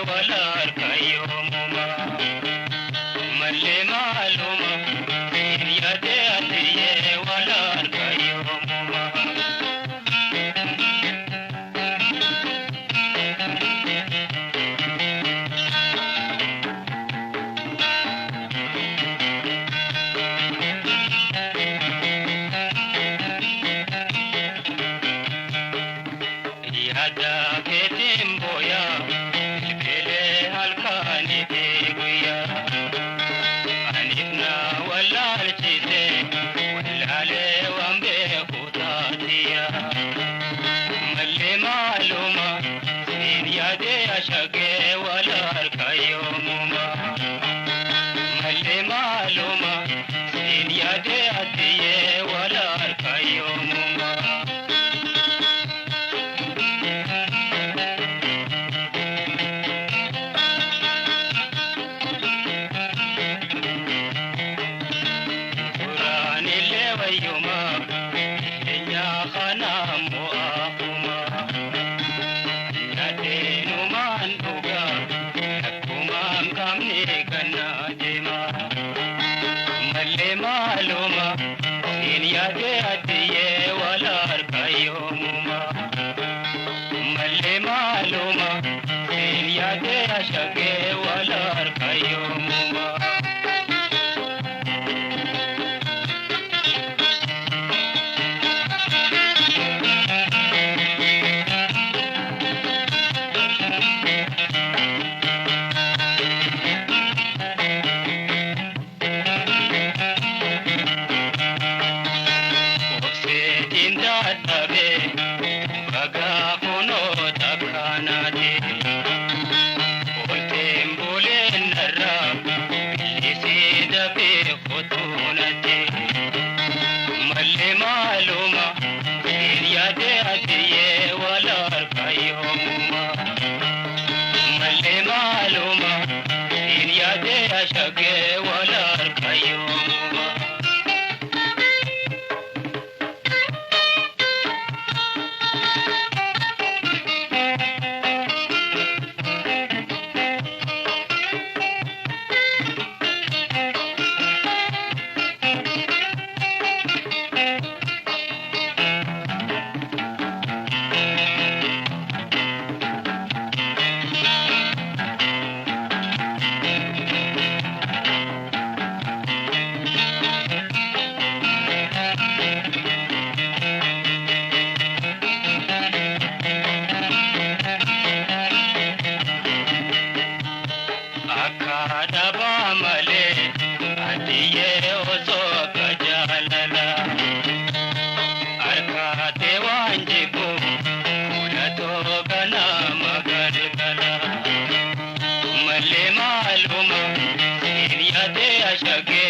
walar kayomuma malle maluma yade atiye walar kayomuma yada ketimboya bele halkani beguya anifna walal chite walale wambe kutatiya malle maluma sin yade ashage walar kayomuma malle maluma sin yade atiye walar kayomuma yuma enya khana muakuma nade numan duga kuma kamne kana jema malle maluma in yade atiye walar kayomuma malle maluma in yade ashage walar kayomuma ashage walar kayomuma akadaba male atiye ozo kajalala arkate wanjibu ulato gana magargala malle maluma yade ashage